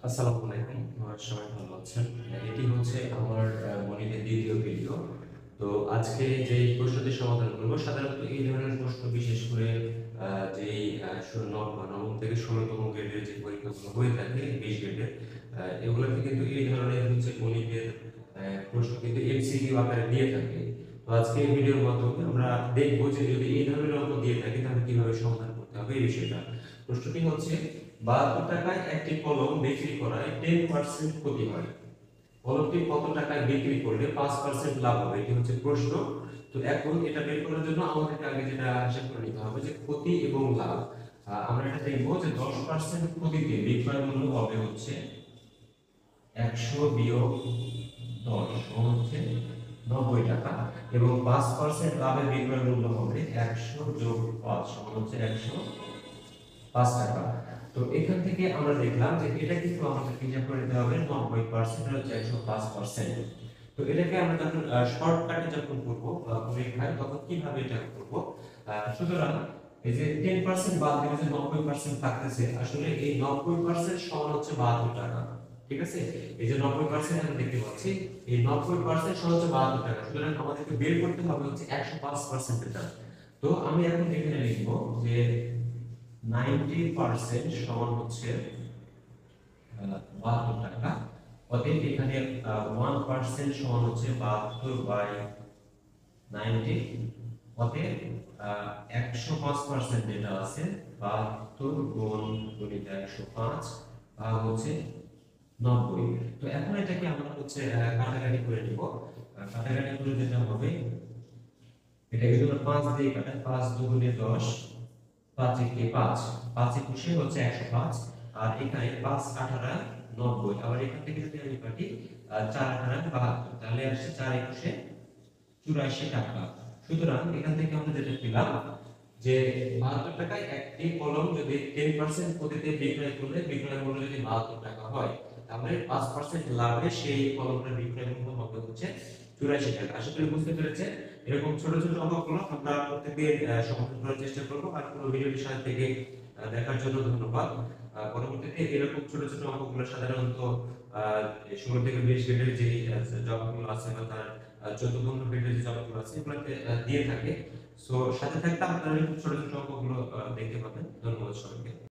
আসসালামু আলাইকুম। আমার সবাই ভালো আছেন। এটি হচ্ছে আমার গণিতের দ্বিতীয় ভিডিও। তো আজকে যে প্রশ্নটি সমাধান করব, সাধারণত এই ধরনের প্রশ্ন বিশেষ করে যেই নবম থেকে ১৬তম গ্রেডের যে পরীক্ষাগুলো হয়ে থাকে ২০ গ্রেডের, এগুলোতে কিন্তু এই ধরনের হচ্ছে গণিতের প্রশ্ন কিন্তু এমসিকিউ আকারে দিয়ে থাকে। তো আজকে এই ভিডিওর মাধ্যমে আমরা দেখব যে যদি এই ধরনের অঙ্ক দিয়ে থাকে তাহলে কিভাবে সমাধান করতে হবে এই বিষয়টা। প্রশ্নটি হচ্ছে ৭২ টাকায় একটি কলম বিক্রি করায় 10% ক্ষতি হয়। কলমটি কত টাকায় বিক্রি করলে 5% লাভ হবে, এটি হচ্ছে প্রশ্ন। তো এখন এটা বের করার জন্য আমাদেরকে আগে যেটা হিসাব করে নিতে হবে যে ক্ষতি এবং লাভ। আমরা এটা দেখবো যে 10% ক্ষতিতে বিক্রয় মূল্য হবে হচ্ছে 100 বিয়োগ 10 সমান হচ্ছে 90 টাকা, এবং 5% লাভের বিক্রয় মূল্য হবে 100 যোগ 5 সমান হচ্ছে 105 টাকা। তো এখান থেকে আমরা দেখলাম যে এটা কিন্তু আমাদেরকে হিসাব করে দিতে হবে 90% হচ্ছে 105%। তো এটাকে আমরা যখন শর্টকাটে যখন করব পরীক্ষায়, তখন কিভাবে এটা করব? সুতরাং এই যে 10% বাদ দিলে যে 90% থাকতেছে, আসলে এই 90% সমান হচ্ছে 72 টাকা। ঠিক আছে, এই যে 90% আমরা দেখতে পাচ্ছি, এই 90% সমান হচ্ছে 72 টাকা। সুতরাং আমাদেরকে বের করতে হবে হচ্ছে 105% এটা। তো আমি এখন এখানে লিখব যে 90% সমান হচ্ছে 72 টাকা। অতএব এখানে 1% সমান হচ্ছে 72/90। অতএব 105% যেটা আছে 72 গুণ 105 ভাগ হচ্ছে 90। তো এখন এটাকে আমরা হচ্ছে কাটাকাটি করে নিব। কাটাকাটি করে যেটা হবে, এটা যদি আমরা 5 দিয়ে কাটাই, 5 দুগুণে 10, 5 একে 5, 5 একুশে হচ্ছে 105, আর এখানে 5 18 90। আবার এখান থেকে যদি আমি কাটি 4 18 72, তাহলে আসছে 4 একুশে 84 টাকা। সুতরাং এখান থেকে আমরা যেটা পেলাম যে 72 টাকায় একটি কলম যদি 10% প্রতিতে বিক্রয় করলে বিক্রয় মূল্য যদি 72 টাকা হয়, তাহলে 5% লাভে সেই কলমটার বিক্রয় মূল্য হবে হচ্ছে 84 টাকা। আশা করি বুঝতে পেরেছেন। এরকম ছোট ছোট অঙ্কগুলো আমরা প্রত্যেকদিন সমাধান করার চেষ্টা করব। আর পুরো ভিডিওটি সাথে থেকে দেখার জন্য ধন্যবাদ। পরবর্তীতে এরকম ছোট ছোট অঙ্কগুলো সাধারণত 16 থেকে 20 গ্রেডের যে জবগুলো আছে বা তার 14-15 গ্রেডের যে জবগুলো আছে এগুলোতে দিয়ে থাকে। সো সাথে থাকতে আপনারা ছোট ছোট অঙ্কগুলো দেখতে পাবেন। ধন্যবাদ সবাইকে।